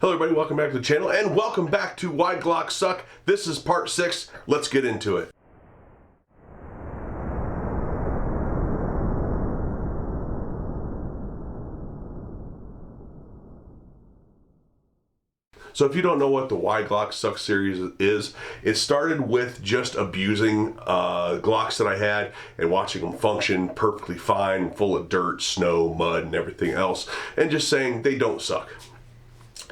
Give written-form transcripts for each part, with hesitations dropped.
Hello everybody, welcome back to the channel and welcome back to Why Glocks Suck. This is part 6. Let's get into it. So if you don't know what the Why Glocks Suck series is, it started with just abusing Glocks that I had and watching them function perfectly fine, full of dirt, snow, mud, and everything else, and just saying they don't suck.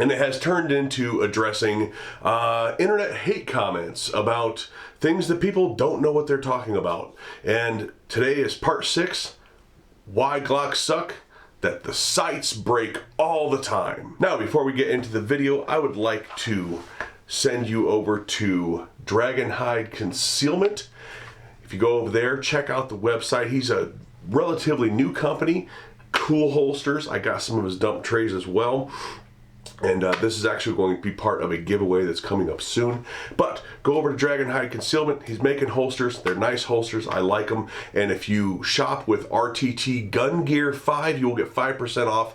And it has turned into addressing internet hate comments about things that people don't know what they're talking about. And today is part 6, Why Glocks Suck, that the sights break all the time. Now, before we get into the video, I would like to send you over to Dragon Hide Concealment. If you go over there, check out the website. He's a relatively new company, cool holsters. I got some of his dump trays as well. And this is actually going to be part of a giveaway that's coming up soon. But go over to Dragon Hide Concealment. He's making holsters. They're nice holsters. I like them. And if you shop with RTT Gun Gear 5, you will get 5% off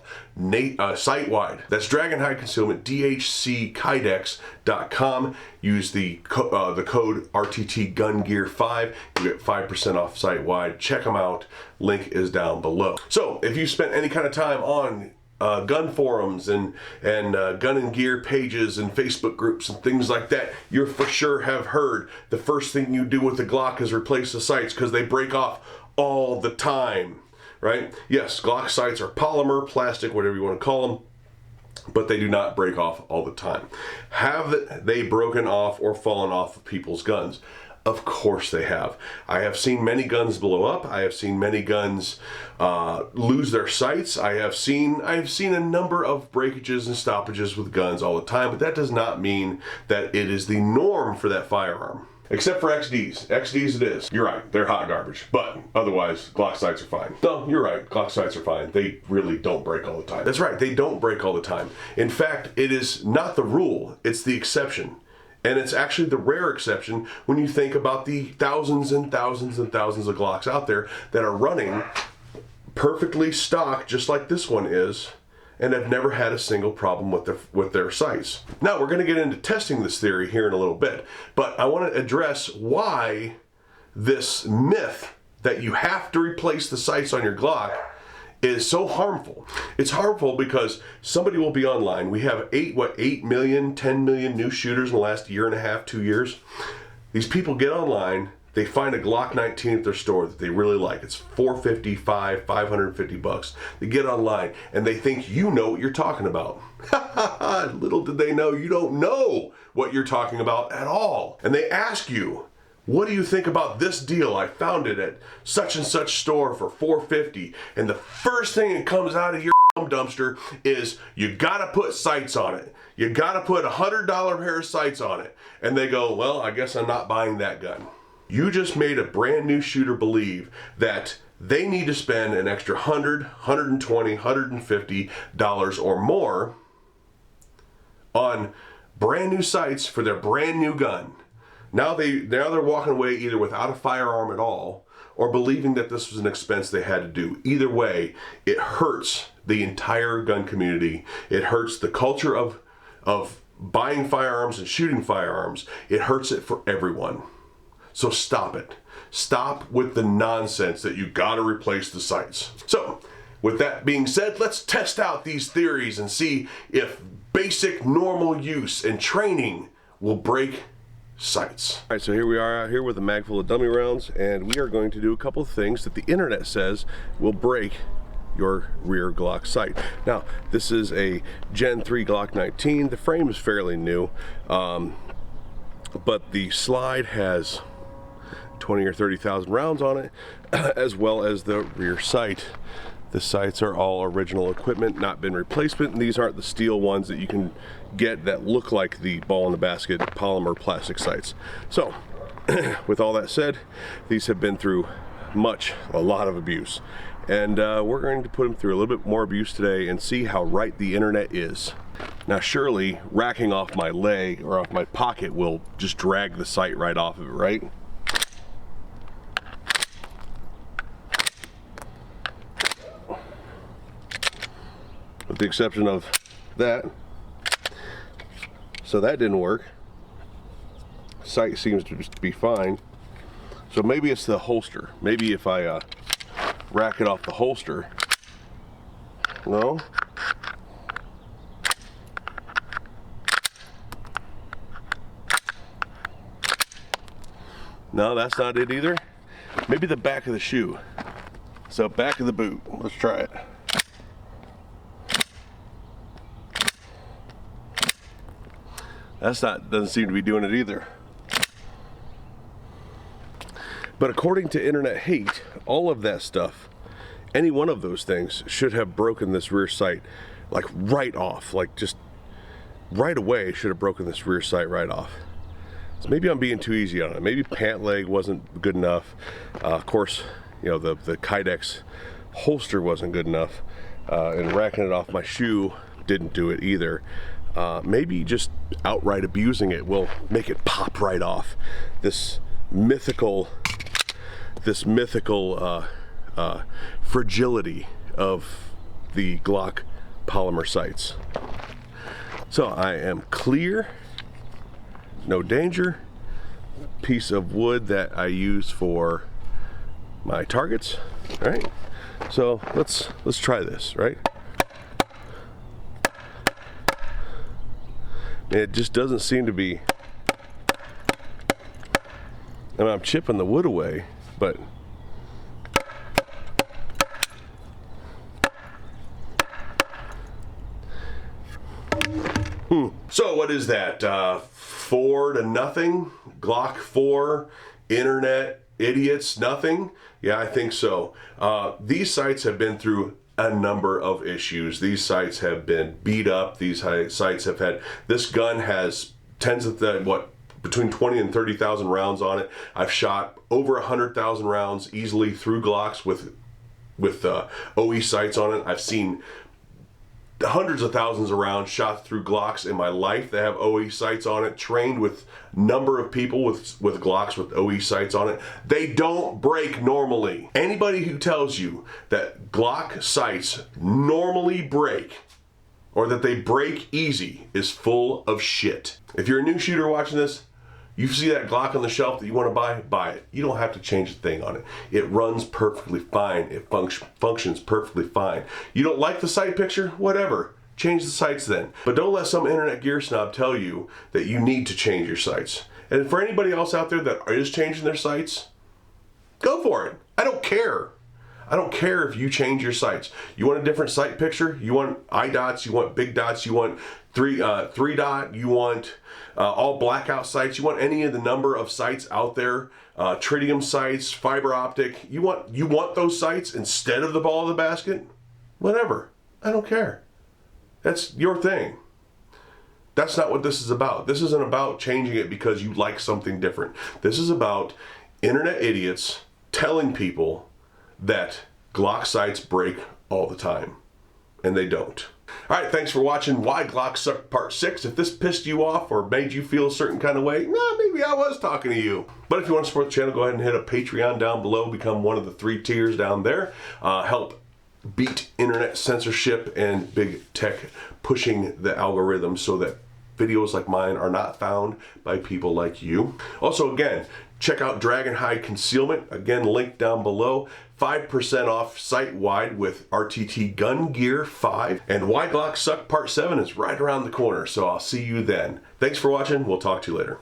site-wide. That's Dragon Hide Concealment, dhckydex.com. Use the code RTT Gun Gear 5. You get 5% off site-wide. Check them out. Link is down below. So if you spent any kind of time on gun forums and gun and gear pages and Facebook groups and things like that, you for sure have heard the first thing you do with the Glock is replace the sights because they break off all the time, right? Yes, Glock sights are polymer, plastic, whatever you want to call them, but they do not break off all the time. Have they broken off or fallen off of people's guns? Of course they have. I have seen many guns blow up. I have seen many guns lose their sights. I have seen a number of breakages and stoppages with guns all the time, but that does not mean that it is the norm for that firearm. Except for XDs. XDs it is. You're right, they're hot garbage. But otherwise, Glock sights are fine. No, you're right, Glock sights are fine. They really don't break all the time. That's right, they don't break all the time. In fact, it is not the rule, it's the exception. And it's actually the rare exception when you think about the thousands and thousands and thousands of Glocks out there that are running perfectly stock, just like this one is, and have never had a single problem with their sights. Now, we're going to get into testing this theory here in a little bit, but I want to address why this myth that you have to replace the sights on your Glock is so harmful. It's harmful because somebody will be online. We have 8 million, 10 million new shooters in the last year and a half, 2 years. These people get online, they find a Glock 19 at their store that they really like. It's $450, $550. They get online and they think you know what you're talking about. Little did they know you don't know what you're talking about at all. And they ask you, what do you think about this deal? I found it at such and such store for $450. And the first thing that comes out of your dumpster is you gotta put sights on it. You gotta put $100 pair of sights on it. And they go, well, I guess I'm not buying that gun. You just made a brand new shooter believe that they need to spend an extra $100, $120, $150 or more on brand new sights for their brand new gun. Now they're walking away either without a firearm at all or believing that this was an expense they had to do. Either way, it hurts the entire gun community. It hurts the culture of buying firearms and shooting firearms. It hurts it for everyone. So stop it. Stop with the nonsense that you gotta replace the sights. So, with that being said, let's test out these theories and see if basic normal use and training will break sights. All right, so here we are out here with a mag full of dummy rounds, and we are going to do a couple of things that the internet says will break your rear Glock sight. Now, this is a Gen 3 Glock 19. The frame is fairly new, but the slide has 20 or 30,000 rounds on it, as well as the rear sight. The sights are all original equipment, not been replacement, and these aren't the steel ones that you can get that look like the ball in the basket polymer plastic sights. So, with all that said, these have been through a lot of abuse. And we're going to put them through a little bit more abuse today and see how right the internet is. Now, surely racking off my leg or off my pocket will just drag the sight right off of it, right? With the exception of that, So that didn't work. Sight seems to just be fine. So maybe it's the holster. Maybe if I rack it off the holster. No? No, that's not it either. Maybe the back of the shoe. So back of the boot. Let's try it. Doesn't seem to be doing it either. But according to Internet Hate, all of that stuff, any one of those things should have broken this rear sight like right off, like just right away should have broken this rear sight right off. So maybe I'm being too easy on it. Maybe pant leg wasn't good enough. Of course, you know, the Kydex holster wasn't good enough, and racking it off my shoe didn't do it either. Maybe just outright abusing it will make it pop right off. This mythical fragility of the Glock polymer sights. So I am clear, no danger. Piece of wood that I use for my targets. All right, so let's try this, right? It just doesn't seem to be. I mean, I'm chipping the wood away, but So what is that? 4-0? Glock 4, internet idiots, nothing? Yeah, I think so. These sights have been through a number of issues. These sights have been beat up. These sights have had, this gun has tens of between 20 and 30,000 rounds on it. I've shot over 100,000 rounds easily through Glocks with OE sights on it. I've seen hundreds of thousands of rounds shot through Glocks in my life that have OE sights on it, trained with a number of people with Glocks with OE sights on it. They don't break normally. Anybody who tells you that Glock sights normally break or that they break easy is full of shit. If you're a new shooter watching this, you see that Glock on the shelf that you want to buy it. You don't have to change a thing on it. It runs perfectly fine. It functions perfectly fine. You don't like the sight picture? Whatever. Change the sights then. But don't let some internet gear snob tell you that you need to change your sights. And for anybody else out there that is changing their sights, go for it. I don't care. I don't care if you change your sights. You want a different sight picture? You want eye dots? You want big dots? You want three dot? You want all blackout sights? You want any of the number of sights out there? Tritium sights, fiber optic. You want those sights instead of the ball of the basket? Whatever. I don't care. That's your thing. That's not what this is about. This isn't about changing it because you like something different. This is about internet idiots telling people that Glock sights break all the time, and they don't. All right, thanks for watching Why Glocks Suck Part 6. If this pissed you off or made you feel a certain kind of way, maybe I was talking to you. But if you want to support the channel, go ahead and hit a Patreon down below. Become one of the 3 tiers down there. Help beat internet censorship and big tech pushing the algorithm so that videos like mine are not found by people like you. Also, again, check out Dragon Hide Concealment. Again, link down below. 5% off site-wide with RTT Gun Gear 5. And Why Glocks Suck Part 7 is right around the corner, so I'll see you then. Thanks for watching. We'll talk to you later.